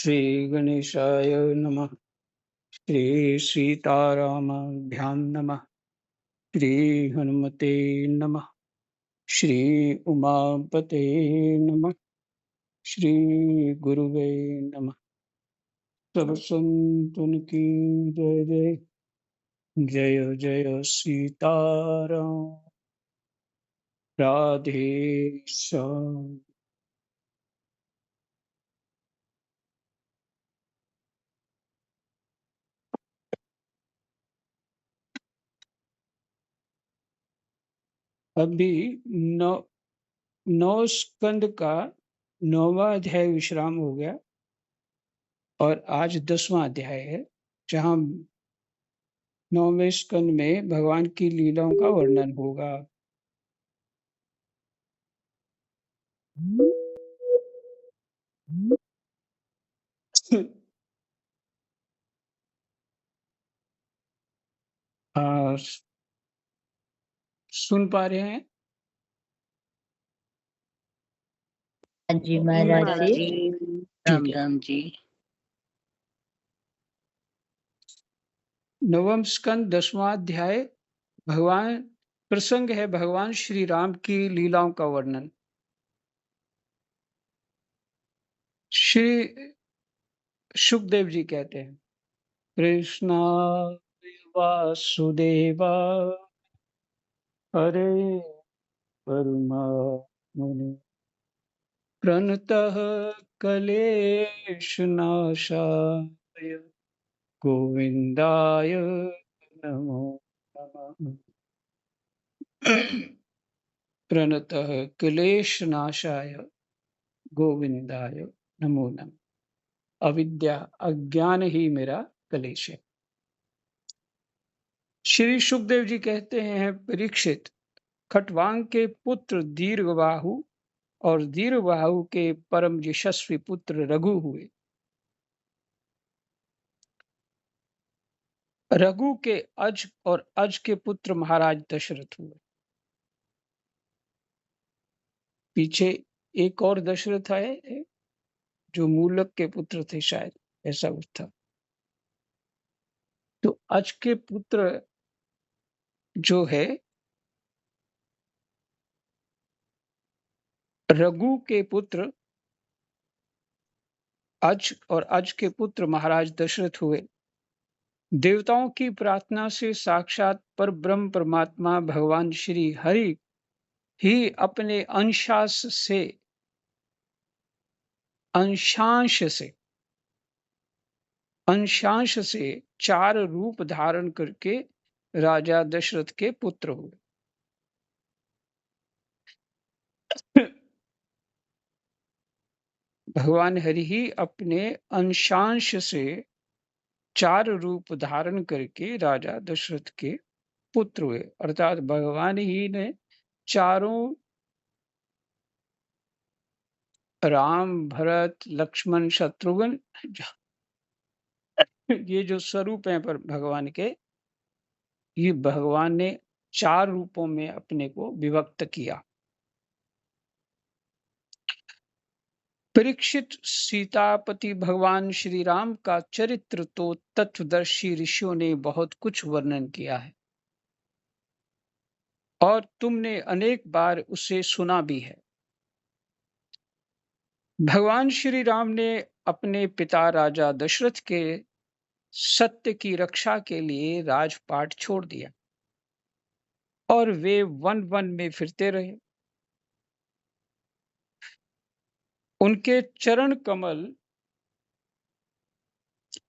श्री गणेशाय नमः। श्री सीतारामाभ्यां नमः। श्री हनुमते नमः। श्री उमापते नमः। श्री गुरुवे नमः। सब संतन की जय जय। जय जय सीताराम। राधे श्याम। अभी नौ नौ स्कंद का 9वां अध्याय विश्राम हो गया और आज 10वां अध्याय है, जहाँ 9वें स्कंद में भगवान की लीलाओं का वर्णन होगा। आ, सुन पा रहे हैं? हाँ जी जी महाराज महाराज जी। जी, ठीक है। राम जी। नवम स्कंद 10वां अध्याय भगवान प्रसंग है भगवान श्री राम की लीलाओं का वर्णन। श्री सुखदेव जी कहते हैं, कृष्णा वासुदेवा हरे परमात्मने प्रणतः क्लेशनाशाय गोविंदाय नमो नमः। प्रणतः क्लेशनाशाय गोविंदाय नमो नमः। अविद्या अज्ञान ही मेरा क्लेश है। श्री सुखदेव जी कहते हैं, परीक्षित, खटवांग के पुत्र दीर्घबाहु और दीर्घबाहु के परम यशस्वी पुत्र रघु हुए। रघु के अज और अज के पुत्र महाराज दशरथ हुए। पीछे एक और दशरथ आए जो मूलक के पुत्र थे, शायद ऐसा कुछ था। तो अज के पुत्र जो है, रघु के पुत्र अज और अज के पुत्र महाराज दशरथ हुए। देवताओं की प्रार्थना से साक्षात पर ब्रह्म परमात्मा भगवान श्री हरि ही अपने अंशांश से 4 रूप धारण करके राजा दशरथ के पुत्र हुए। भगवान हरि ही अपने अंशांश से 4 रूप धारण करके राजा दशरथ के पुत्र हुए, अर्थात भगवान ही ने चारों राम, भरत, लक्ष्मण, शत्रुघ्न, ये जो स्वरूप हैं पर भगवान के, ये भगवान ने 4 रूपों में अपने को विभक्त किया। परीक्षित, सीतापति भगवान श्री राम का चरित्र तो तत्वदर्शी ऋषियों ने बहुत कुछ वर्णन किया है और तुमने अनेक बार उसे सुना भी है। भगवान श्री राम ने अपने पिता राजा दशरथ के सत्य की रक्षा के लिए राजपाट छोड़ दिया और वे वन वन में फिरते रहे। उनके चरण कमल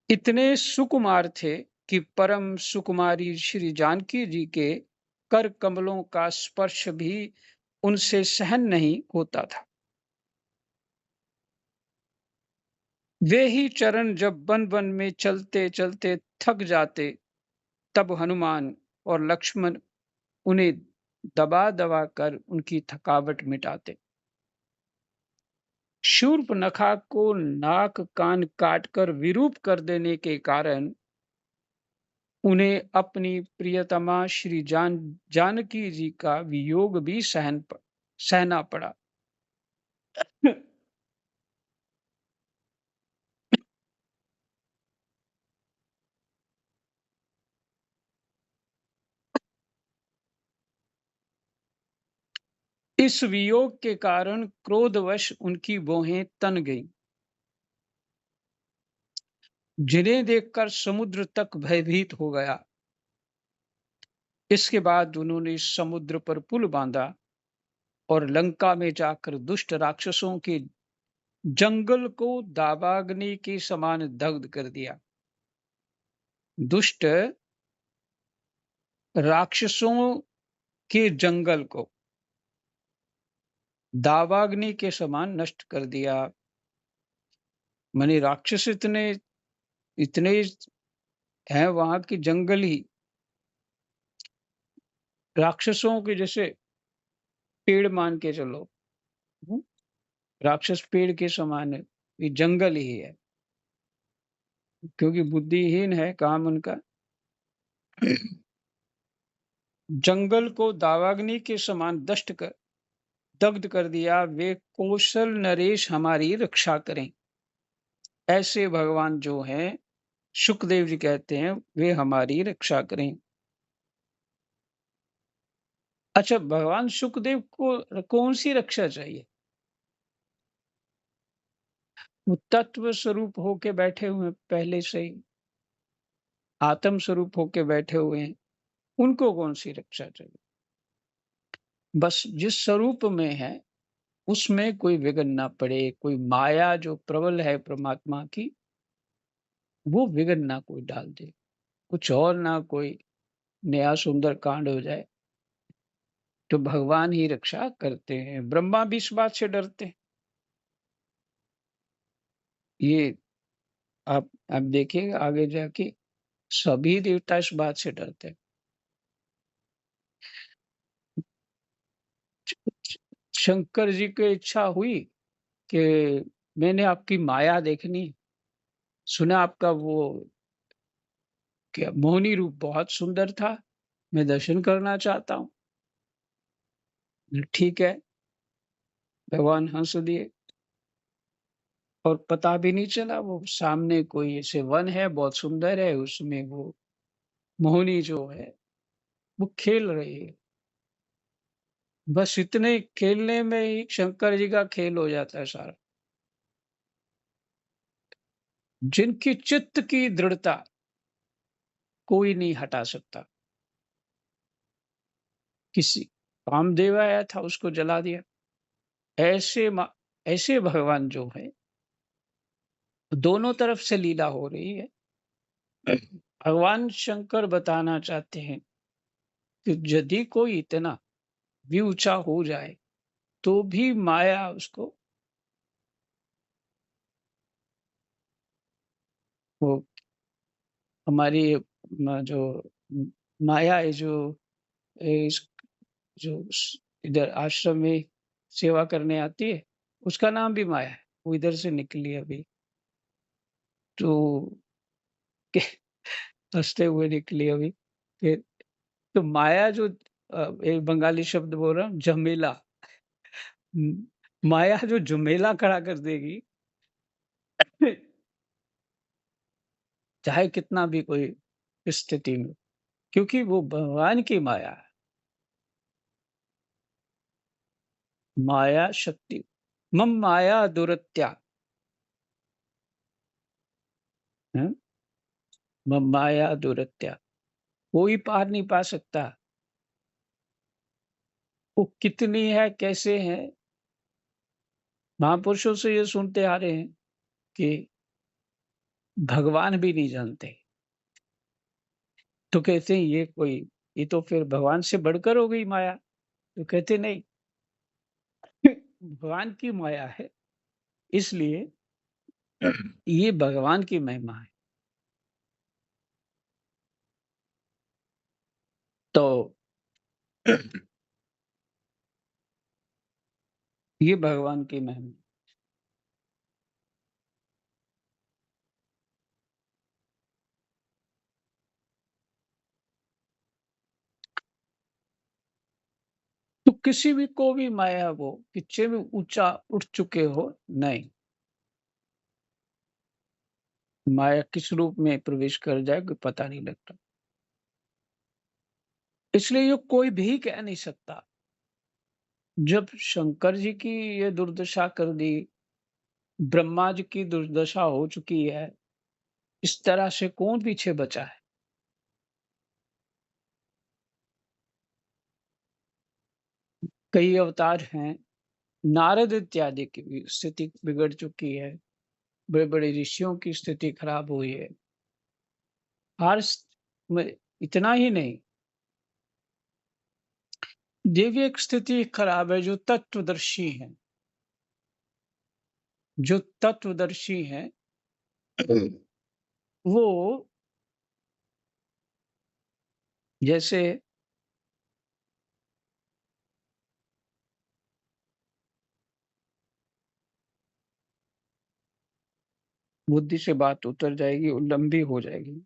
इतने सुकुमार थे कि परम सुकुमारी श्री जानकी जी के कर कमलों का स्पर्श भी उनसे सहन नहीं होता था। वे ही चरण जब वन वन में चलते चलते थक जाते, तब हनुमान और लक्ष्मण उन्हें दबा दबा कर उनकी थकावट मिटाते। शूर्पनखा को नाक कान काटकर विरूप कर देने के कारण उन्हें अपनी प्रियतमा श्री जानकी जी का वियोग भी सहना पड़ा। इस वियोग के कारण क्रोधवश उनकी भौहें तन गईं, जिन्हें देखकर समुद्र तक भयभीत हो गया। इसके बाद उन्होंने समुद्र पर पुल बांधा और लंका में जाकर दुष्ट राक्षसों के जंगल को दावाग्नि के समान दग्ध कर दिया। दुष्ट राक्षसों के जंगल को दावाग्नि के समान नष्ट कर दिया। माने राक्षस इतने इतने हैं वहां की, जंगल ही राक्षसों के जैसे पेड़ मान के चलो। हम्म, राक्षस पेड़ के समान है, ये जंगल ही है, क्योंकि बुद्धिहीन है काम उनका। जंगल को दावाग्नि के समान दग्ध कर दिया। वे कौशल नरेश हमारी रक्षा करें। ऐसे भगवान जो हैं, सुखदेव जी कहते हैं, वे हमारी रक्षा करें। अच्छा, भगवान सुखदेव को कौन सी रक्षा चाहिए? वो तत्व स्वरूप होके बैठे हुए हैं, पहले से ही आत्म स्वरूप होके बैठे हुए हैं, उनको कौन सी रक्षा चाहिए? बस जिस स्वरूप में है उसमें कोई विघ्न ना पड़े, कोई माया जो प्रबल है परमात्मा की, वो विघ्न ना कोई डाल दे, कुछ और ना कोई नया सुंदर कांड हो जाए। तो भगवान ही रक्षा करते हैं। ब्रह्मा भी इस बात से डरते हैं। ये आप देखिएगा आगे जाके, सभी देवता इस बात से डरते हैं। शंकर जी की इच्छा हुई कि मैंने आपकी माया देखनी, सुना आपका वो क्या मोहिनी रूप बहुत सुंदर था, मैं दर्शन करना चाहता हूँ। ठीक है, भगवान हंस दिए और पता भी नहीं चला, वो सामने कोई ऐसे वन है बहुत सुंदर है, उसमें वो मोहिनी जो है वो खेल रही है। बस इतने खेलने में ही शंकर जी का खेल हो जाता है सारा। जिनकी चित्त की दृढ़ता कोई नहीं हटा सकता। किसी कामदेव आया था, उसको जला दिया। ऐसे भगवान जो है, दोनों तरफ से लीला हो रही है। भगवान शंकर बताना चाहते हैं कि यदि कोई इतना भी ऊंचा हो जाए तो भी माया उसको, वो हमारी जो माया है, इस जो इधर आश्रम में सेवा करने आती है, उसका नाम भी माया है। वो इधर से निकली अभी, तो हंसते हुए निकली अभी कि तो माया जो एक बंगाली शब्द बोल रहा हूँ, झमेला। माया जो झमेला खड़ा कर देगी, चाहे कितना भी कोई स्थिति में, क्योंकि वो भगवान की माया है। माया शक्ति, मम माया दुरत्या है, मम माया दुरत्या, कोई पार नहीं पा सकता। वो कितनी है, कैसे है, महापुरुषों से ये सुनते आ रहे हैं कि भगवान भी नहीं जानते। तो कहते हैं ये तो फिर भगवान से बढ़कर हो गई माया। तो कहते नहीं, भगवान की माया है, इसलिए ये भगवान की महिमा है। तो ये भगवान की महिमा। तो किसी भी को भी माया वो कितने भी ऊंचा उठ चुके हो, नहीं, माया किस रूप में प्रवेश कर जाए कोई पता नहीं लगता। इसलिए ये कोई भी कह नहीं सकता जब शंकर जी की ये दुर्दशा कर दी, ब्रह्मा जी की दुर्दशा हो चुकी है, इस तरह से कौन पीछे बचा है? कई अवतार हैं, नारद इत्यादि की भी स्थिति बिगड़ चुकी है, बड़े-बड़े ऋषियों की स्थिति खराब हुई है। हर स में इतना ही नहीं, दैविक स्थिति खराब है जो तत्वदर्शी हैं। जो तत्वदर्शी हैं, वो जैसे बुद्धि से बात उतर जाएगी और लंबी हो जाएगी।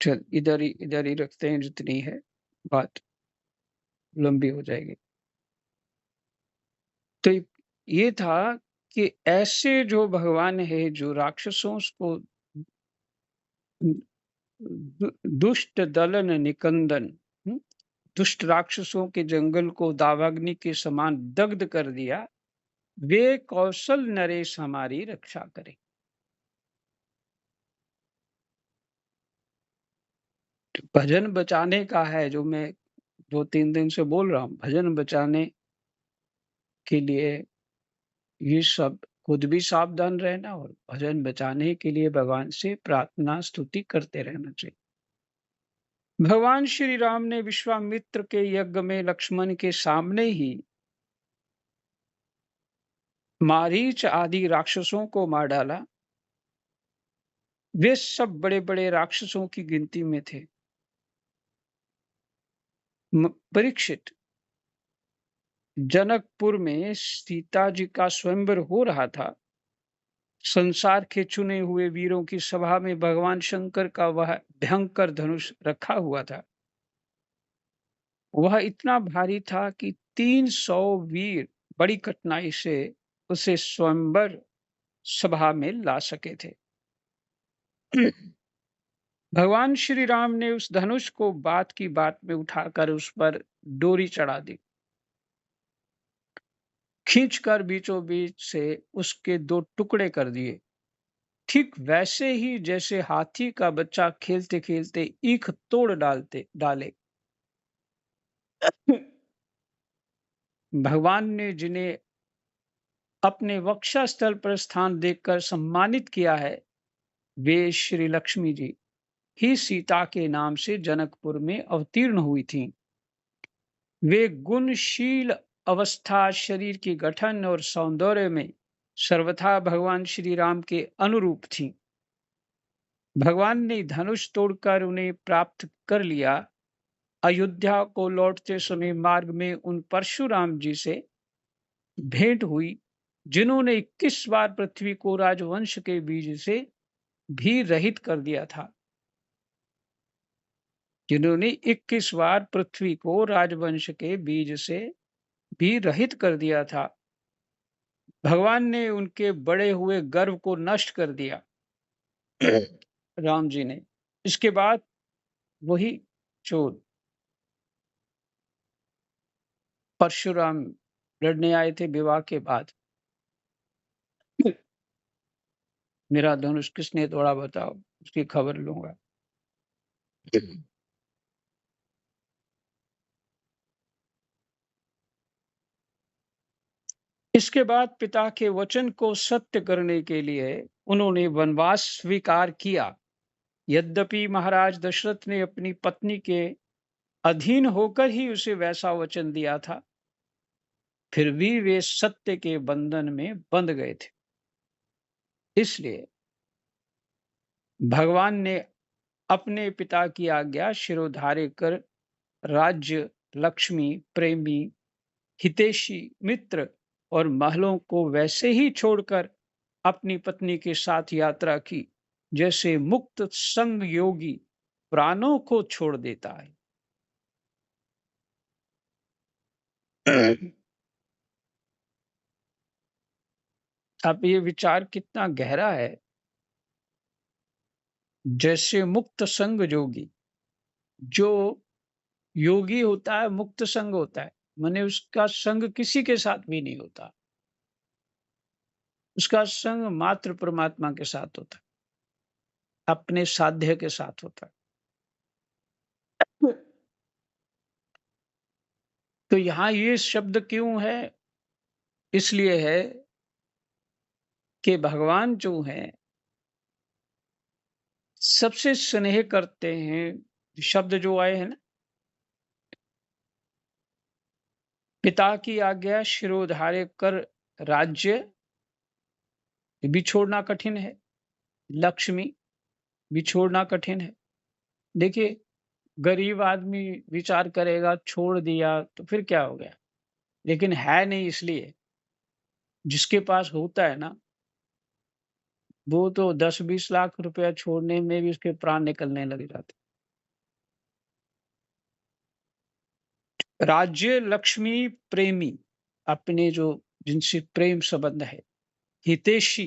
चल इधर ही रखते हैं जितनी है, बात लंबी हो जाएगी। तो ये था कि ऐसे जो भगवान है जो राक्षसों को दुष्ट दलन निकंदन, दुष्ट राक्षसों के जंगल को दावाग्नि के समान दग्ध कर दिया, वे कौशल नरेश हमारी रक्षा करे। भजन बचाने का है जो मैं 2-3 दिन से बोल रहा हूँ, भजन बचाने के लिए ये सब खुद भी सावधान रहना और भजन बचाने के लिए भगवान से प्रार्थना स्तुति करते रहना चाहिए। भगवान श्री राम ने विश्वामित्र के यज्ञ में लक्ष्मण के सामने ही मारीच आदि राक्षसों को मार डाला। वे सब बड़े-बड़े राक्षसों की गिनती में थे। परीक्षित, जनकपुर में सीता जी का स्वयंवर हो रहा था। संसार के चुने हुए वीरों की सभा में भगवान शंकर का वह भयंकर धनुष रखा हुआ था। वह इतना भारी था कि 300 वीर बड़ी कठिनाई से उसे स्वयंवर सभा में ला सके थे। भगवान श्री राम ने उस धनुष को बात की बात में उठाकर उस पर डोरी चढ़ा दी, खींचकर बीचों बीच से उसके 2 टुकड़े कर दिए। ठीक वैसे ही जैसे हाथी का बच्चा खेलते खेलते ईख तोड़ डाले। भगवान ने जिन्हें अपने वक्षस्थल पर स्थान देकर सम्मानित किया है, वे श्री लक्ष्मी जी ही सीता के नाम से जनकपुर में अवतीर्ण हुई थीं। वे गुणशील अवस्था, शरीर के गठन और सौंदर्य में सर्वथा भगवान श्री राम के अनुरूप थीं। भगवान ने धनुष तोड़कर उन्हें प्राप्त कर लिया। अयोध्या को लौटते समय मार्ग में उन परशुराम जी से भेंट हुई, जिन्होंने 21 बार पृथ्वी को राजवंश के बीज से भी रहित कर दिया था। जिन्होंने 21 बार पृथ्वी को राजवंश के बीज से भी रहित कर दिया था। भगवान ने उनके बड़े हुए गर्व को नष्ट कर दिया। राम जी ने इसके बाद वही जो परशुराम लड़ने आए थे विवाह के बाद, मेरा धनुष किसने तोड़ा बताओ, उसकी खबर लूंगा। इसके बाद पिता के वचन को सत्य करने के लिए उन्होंने वनवास स्वीकार किया। यद्यपि महाराज दशरथ ने अपनी पत्नी के अधीन होकर ही उसे वैसा वचन दिया था, फिर भी वे सत्य के बंधन में बंध गए थे। इसलिए भगवान ने अपने पिता की आज्ञा शिरोधार्य कर राज्य, लक्ष्मी, प्रेमी, हितैषी, मित्र और महलों को वैसे ही छोड़कर अपनी पत्नी के साथ यात्रा की, जैसे मुक्त संग योगी प्राणों को छोड़ देता है। अब ये विचार कितना गहरा है। जैसे मुक्त संग योगी, जो योगी होता है मुक्त संग होता है, माने उसका संग किसी के साथ भी नहीं होता। उसका संग मात्र परमात्मा के साथ होता है, अपने साध्य के साथ होता है। तो यहाँ ये शब्द क्यों है? इसलिए है कि भगवान जो हैं, सबसे स्नेह करते हैं। शब्द जो आए हैं ना, पिता की आज्ञा शिरोधार्य कर राज्य, ये भी छोड़ना कठिन है। लक्ष्मी भी छोड़ना कठिन है। देखिए, गरीब आदमी विचार करेगा छोड़ दिया तो फिर क्या हो गया? लेकिन है नहीं, इसलिए जिसके पास होता है ना, वो तो 10-20 लाख रुपया छोड़ने में भी उसके प्राण निकलने लग जाते। राज्य, लक्ष्मी, प्रेमी, अपने जो जिनसे प्रेम संबंध है, हितैषी,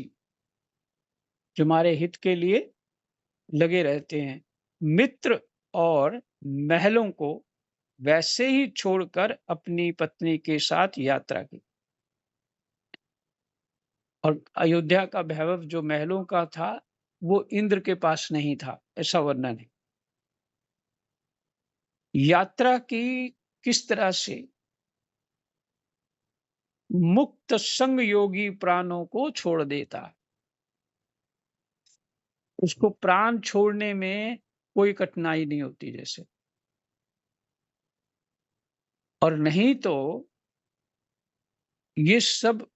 जो हमारे हित के लिए लगे रहते हैं, मित्र और महलों को वैसे ही छोड़कर अपनी पत्नी के साथ यात्रा की। और अयोध्या का वैभव जो महलों का था, वो इंद्र के पास नहीं था, ऐसा वर्णन है। यात्रा की किस तरह से मुक्त संग योगी प्राणों को छोड़ देता है। उसको प्राण छोड़ने में कोई कठिनाई नहीं होती जैसे। और नहीं तो ये सब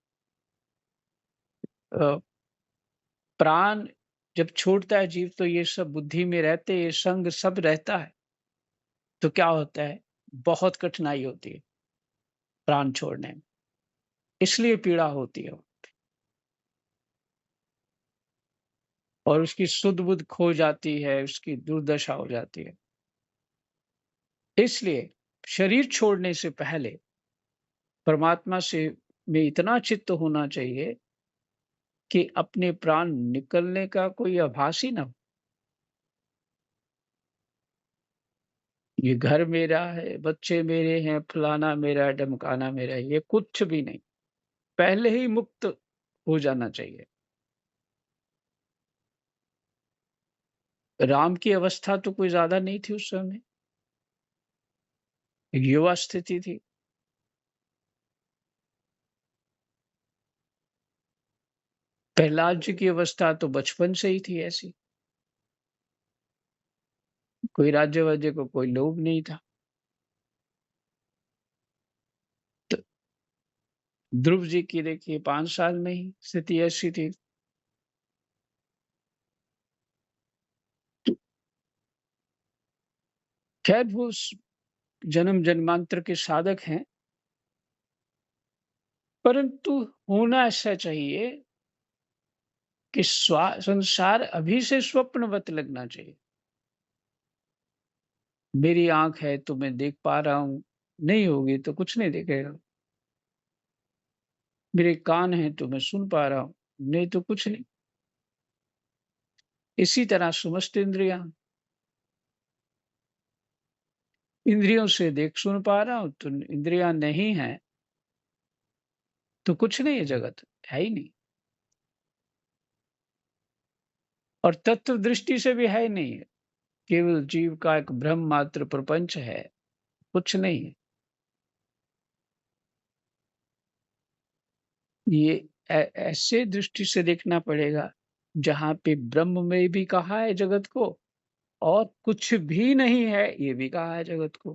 प्राण जब छोड़ता है जीव, तो ये सब बुद्धि में रहते, ये संग सब रहता है, तो क्या होता है, बहुत कठिनाई होती है प्राण छोड़ने में, इसलिए पीड़ा होती है। और उसकी सुध बुध खो जाती है, उसकी दुर्दशा हो जाती है। इसलिए शरीर छोड़ने से पहले परमात्मा से में इतना चित्त होना चाहिए कि अपने प्राण निकलने का कोई आभास ही ना हो। ये घर मेरा है, बच्चे मेरे हैं, फलाना मेरा है, ढमकाना मेरा है, ये कुछ भी नहीं। पहले ही मुक्त हो जाना चाहिए। राम की अवस्था तो कोई ज्यादा नहीं थी उस समय, एक युवा स्थिति थी। प्रहलाद जी की अवस्था तो बचपन से ही थी ऐसी। कोई राज्य वाज्य को कोई लोभ नहीं था। तो ध्रुव जी की देखिए 5 साल में ही स्थिति ऐसी थी। खैर वो जन्म जन्मांतर के साधक हैं, परंतु होना ऐसा चाहिए कि संसार अभी से स्वप्नवत लगना चाहिए। मेरी आंख है तो मैं देख पा रहा हूं, नहीं होगी तो कुछ नहीं दिखेगा। मेरे कान है तो मैं सुन पा रहा हूं, नहीं तो कुछ नहीं। इसी तरह समस्त इंद्रियां, इंद्रियों से देख सुन पा रहा हूं तो इंद्रियां नहीं है तो कुछ नहीं है, जगत है ही नहीं। और तत्व दृष्टि से भी है ही नहीं है, केवल जीव का एक भ्रम मात्र प्रपंच है, कुछ नहीं है। ये ऐसे दृष्टि से देखना पड़ेगा जहां पे ब्रह्म में भी कहा है जगत को, और कुछ भी नहीं है ये भी कहा है जगत को।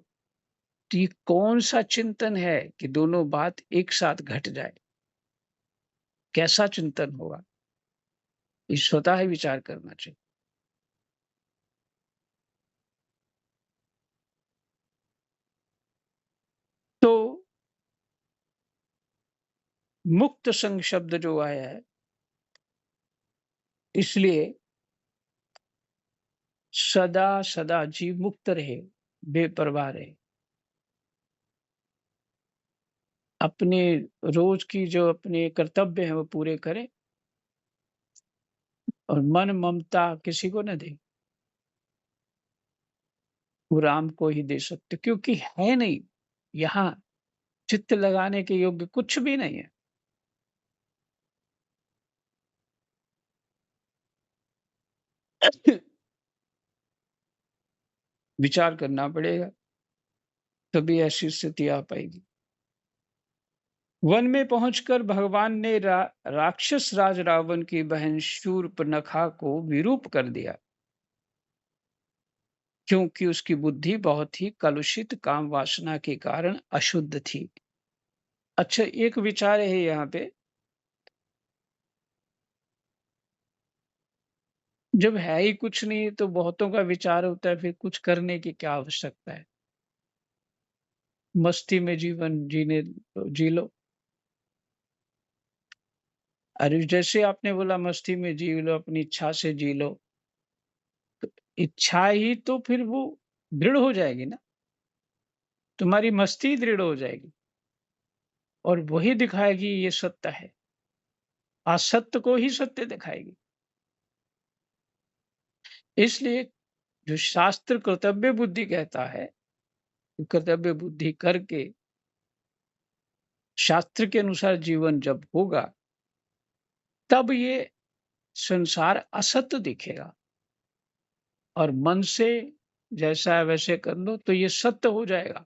तो ये कौन सा चिंतन है कि दोनों बात एक साथ घट जाए? कैसा चिंतन होगा? ये स्वतः ही विचार करना चाहिए। तो मुक्त संग शब्द जो आया है, इसलिए सदा सदा जीव मुक्त रहे, बेपरवाह रहे। अपने रोज की जो अपने कर्तव्य है वो पूरे करे, और मन ममता किसी को न दे। वो राम को ही दे सकते, क्योंकि है नहीं यहाँ। चित्त लगाने के योग्य कुछ भी नहीं है। विचार करना पड़ेगा, तभी ऐसी स्थिति आ पाएगी। वन में पहुंचकर भगवान ने राक्षस राज रावण की बहन शूर्पणखा को विरूप कर दिया, क्योंकि उसकी बुद्धि बहुत ही कलुषित काम वासना के कारण अशुद्ध थी। अच्छा, एक विचार है यहाँ पे, जब है ही कुछ नहीं तो बहुतों का विचार होता है, फिर कुछ करने की क्या आवश्यकता है। मस्ती में जीवन जीने जी लो। अरे जैसे आपने बोला मस्ती में जी लो, अपनी इच्छा से जी लो, तो इच्छा ही तो फिर वो दृढ़ हो जाएगी ना, तुम्हारी मस्ती दृढ़ हो जाएगी और वही दिखाएगी ये सत्य है, असत्य को ही सत्य दिखाएगी। इसलिए जो शास्त्र कर्तव्य बुद्धि कहता है, कर्तव्य बुद्धि करके शास्त्र के अनुसार जीवन जब होगा, तब ये संसार असत्य दिखेगा और मन से जैसा है वैसे कर लो तो ये सत्य हो जाएगा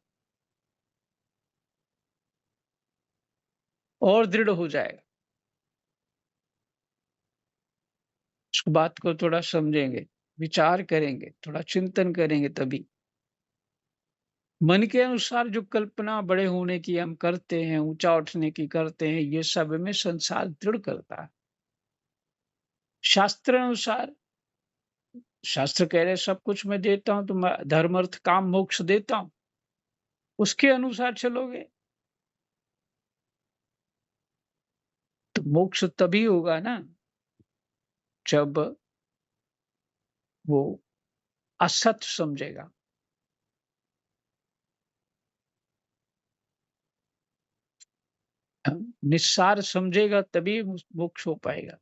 और दृढ़ हो जाएगा। इस बात को थोड़ा समझेंगे, विचार करेंगे, थोड़ा चिंतन करेंगे, तभी मन के अनुसार जो कल्पना बड़े होने की हम करते हैं, ऊंचा उठने की करते हैं, ये सब में संसार दृढ़ करता है। शास्त्र अनुसार, शास्त्र कह रहे सब कुछ मैं देता हूं, तो धर्म अर्थ काम मोक्ष देता हूं, उसके अनुसार चलोगे तो मोक्ष तभी होगा ना, जब वो असत समझेगा। निस्सार समझेगा तभी मोक्ष हो पाएगा।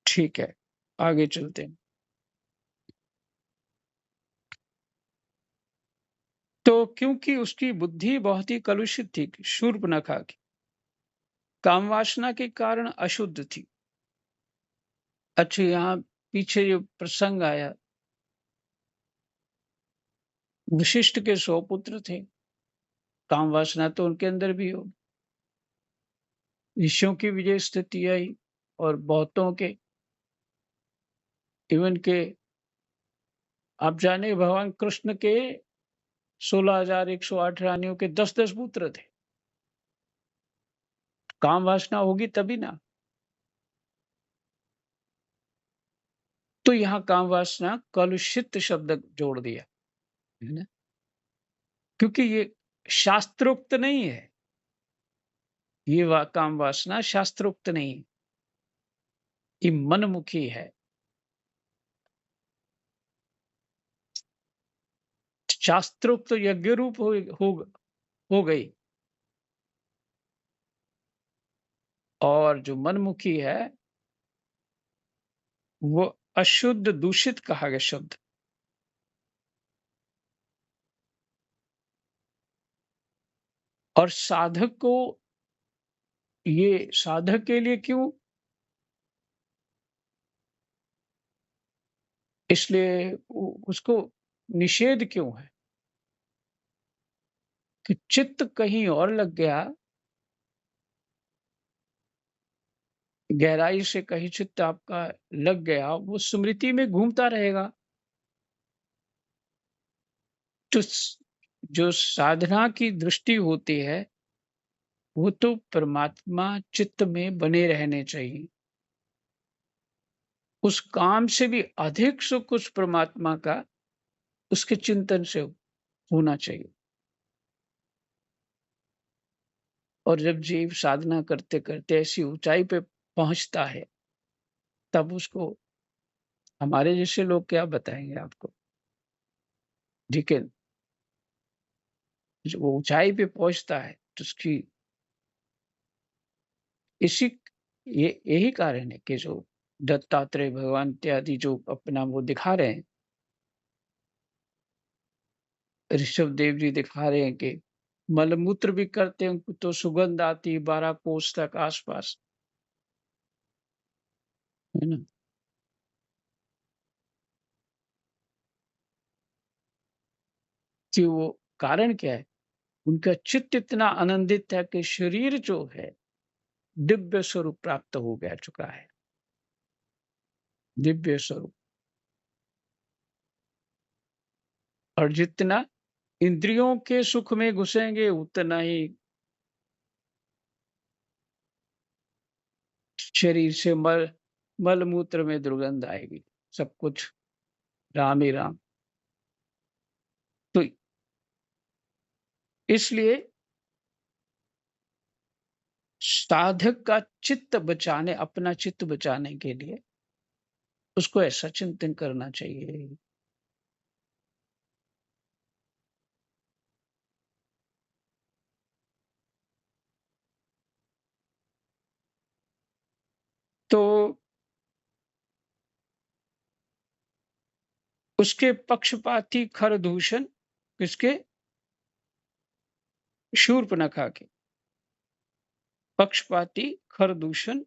ठीक है, आगे चलते हैं। तो क्योंकि उसकी बुद्धि बहुत ही कलुषित थी, शूर्पणखा की काम वासना के कारण अशुद्ध थी। अच्छा, यहाँ पीछे जो प्रसंग आया, वशिष्ठ के 100 पुत्र थे, काम वासना तो उनके अंदर भी हो, ऋषियों की भी ये स्थिति आई और बहुतों के, इवन के आप जाने भगवान कृष्ण के 16,108 रानियों के 10-10 पुत्र थे। काम वासना होगी तभी ना। तो यहाँ काम वासना कलुषित शब्द जोड़ दिया, है ना, क्योंकि ये शास्त्रोक्त नहीं है। ये काम वासना शास्त्रोक्त नहीं है, ये मनमुखी है। शास्त्रोक्त यज्ञ रूप हो गई, और जो मनमुखी है वो अशुद्ध दूषित कहा गया शब्द। और साधक को, ये साधक के लिए क्यों, इसलिए उसको निषेध क्यों है कि चित्त कहीं और लग गया, गहराई से कहीं चित्त आपका लग गया, वो स्मृति में घूमता रहेगा। तो जो साधना की दृष्टि होती है वो तो परमात्मा चित्त में बने रहने चाहिए। उस काम से भी अधिक सुख उस परमात्मा का उसके चिंतन से होना चाहिए। और जब जीव साधना करते करते ऐसी ऊंचाई पे पहुंचता है, तब उसको हमारे जैसे लोग क्या बताएंगे आपको। ठीक है, जब वो ऊंचाई पे पहुंचता है तो उसकी इसी ये यही कारण है कि जो दत्तात्रेय भगवान इत्यादि जो अपना वो दिखा रहे हैं, ऋषभ देव जी दिखा रहे हैं कि मलमूत्र भी करते हैं तो सुगंध आती 12 कोस तक आसपास, है ना? कि वो कारण क्या है? उनका चित्त इतना आनंदित है कि शरीर जो है दिव्य स्वरूप प्राप्त हो गया चुका है, दिव्य स्वरूप। और जितना इंद्रियों के सुख में घुसेंगे उतना ही शरीर से मल मूत्र में दुर्गंध आएगी। सब कुछ राम ही राम। तो इसलिए साधक का चित्त बचाने, अपना चित्त बचाने के लिए उसको ऐसा चिंतन करना चाहिए। तो उसके पक्षपाती खरदूषण किसके? शूर्पणखा के पक्षपाती खरदूषण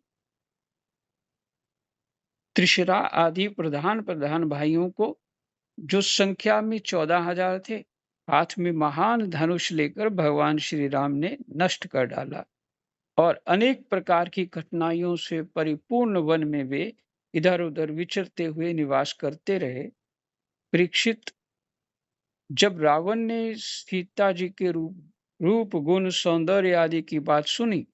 त्रिशिरा आदि प्रधान प्रधान भाइयों को, जो संख्या में 14,000 थे, हाथ में महान धनुष लेकर भगवान श्री राम ने नष्ट कर डाला। और अनेक प्रकार की कठिनाइयों से परिपूर्ण वन में वे इधर उधर विचरते हुए निवास करते रहे। परीक्षित, जब रावण ने सीता जी के रूप गुण सौंदर्य आदि की बात सुनी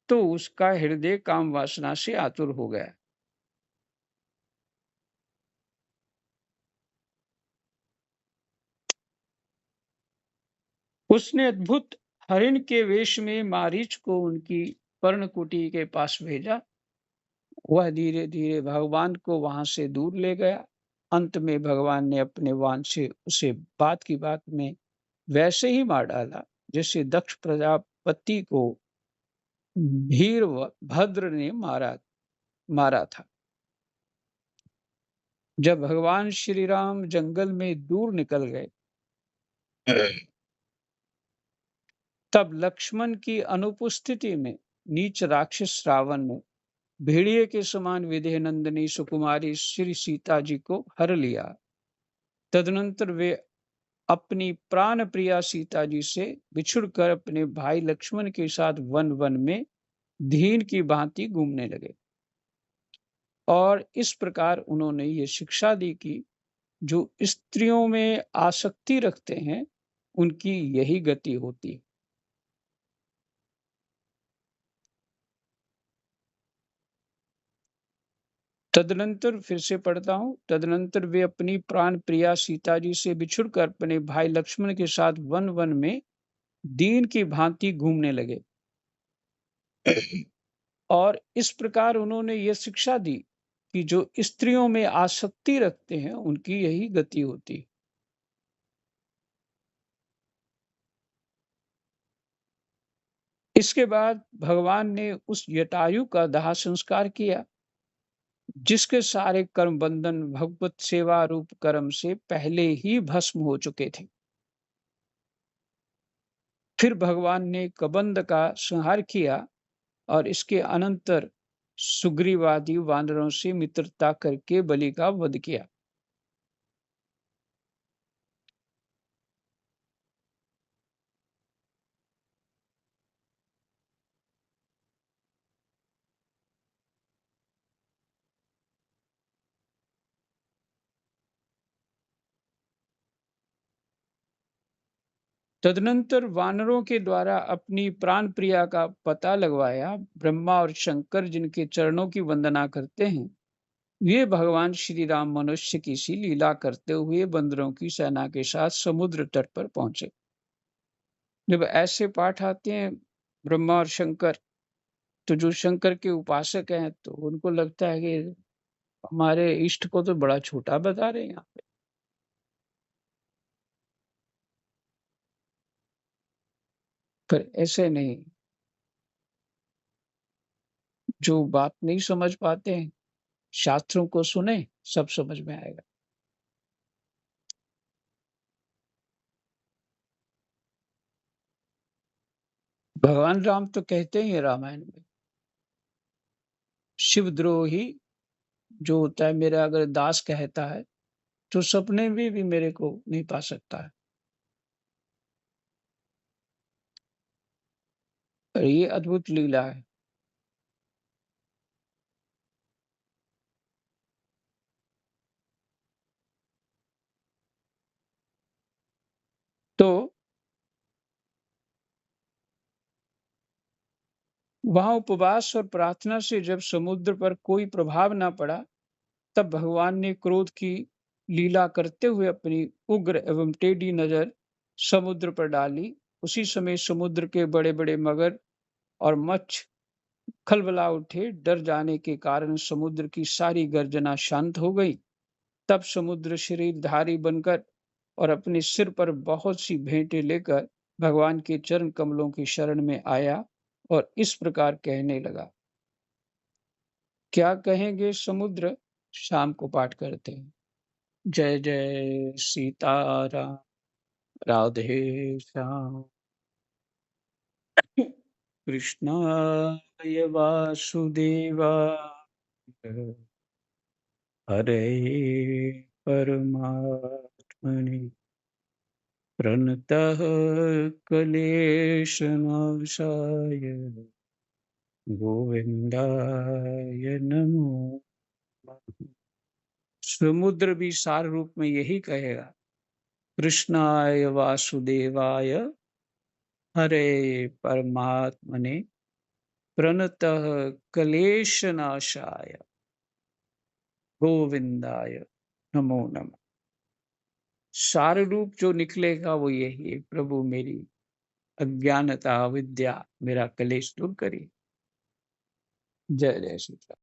तो उसका हृदय काम वासना से आतुर हो गया। उसने अद्भुत हरिण के वेश में मारीच को उनकी पर्णकुटी के पास भेजा। वह धीरे धीरे भगवान को वहां से दूर ले गया। अंत में भगवान ने अपने वाण से उसे बात की बात में वैसे ही मार डाला जैसे दक्ष प्रजापति को भीर भद्र ने मारा था। जब भगवान श्री राम जंगल में दूर निकल गए तब लक्ष्मण की अनुपस्थिति में नीच राक्षस रावण ने भेड़िए के समान विदेह नंदिनी सुकुमारी श्री सीता जी को हर लिया। तदनंतर वे अपनी प्राण प्रिया सीता जी से बिछुड़कर अपने भाई लक्ष्मण के साथ वन वन में धीन की भांति घूमने लगे। और इस प्रकार उन्होंने ये शिक्षा दी कि जो स्त्रियों में आसक्ति रखते हैं उनकी यही गति होती है। तदनंतर फिर से पढ़ता हूं, तदनंतर वे अपनी प्राण प्रिया सीता जी से बिछुड़कर अपने भाई लक्ष्मण के साथ वन वन में दीन की भांति घूमने लगे। और इस प्रकार उन्होंने यह शिक्षा दी कि जो स्त्रियों में आसक्ति रखते हैं उनकी यही गति होती है। इसके बाद भगवान ने उस जटायु का दाह संस्कार किया जिसके सारे कर्म बंधन भगवत सेवा रूप कर्म से पहले ही भस्म हो चुके थे। फिर भगवान ने कबंध का संहार किया और इसके अनंतर सुग्रीवादी वानरों से मित्रता करके बलि का वध किया। तदनंतर वानरों के द्वारा अपनी प्राण प्रिया का पता लगवाया ब्रह्मा और शंकर जिनके चरणों की वंदना करते हैं, वे भगवान श्री राम मनुष्य की सी लीला करते हुए बंदरों की सेना के साथ समुद्र तट पर पहुंचे। जब ऐसे पाठ आते हैं ब्रह्मा और शंकर, तो जो शंकर के उपासक हैं तो उनको लगता है कि हमारे इष्ट को तो बड़ा छोटा बता रहे हैं यहाँ पे। पर ऐसे नहीं, जो बात नहीं समझ पाते हैं शास्त्रों को सुने, सब समझ में आएगा। भगवान राम तो कहते ही हैं रामायण में, शिवद्रोही जो होता है मेरा अगर दास कहता है, तो सपने में भी मेरे को नहीं पा सकता है। और ये अद्भुत लीला है। तो वहाँ उपवास और प्रार्थना से जब समुद्र पर कोई प्रभाव ना पड़ा, तब भगवान ने क्रोध की लीला करते हुए अपनी उग्र एवं टेढ़ी नजर समुद्र पर डाली। उसी समय समुद्र के बड़े-बड़े मगर और मच्छ खलबला उठे। डर जाने के कारण समुद्र की सारी गर्जना शांत हो गई। तब समुद्र शरीरधारी बनकर और अपने सिर पर बहुत सी भेंटें लेकर भगवान के चरण कमलों की शरण में आया और इस प्रकार कहने लगा। क्या कहेंगे समुद्र? शाम को पाठ करते हैं। जय जय सीताराम, राधे श्याम। कृष्णाय वासुदेवाय, हरे परमात्मने प्रणतः क्लेशनाशाय गोविंदाय नमो नमः। समुद्र भी सार रूप में यही कहेगा, कृष्णाय वासुदेवाय हरे परमात्मने प्रणतः क्लेशनाशाय गोविंदाय नमो नमः। सार रूप जो निकलेगा वो यही है, प्रभु मेरी अज्ञानता विद्या मेरा कलेश दूर करिए। जय जय श्री राम।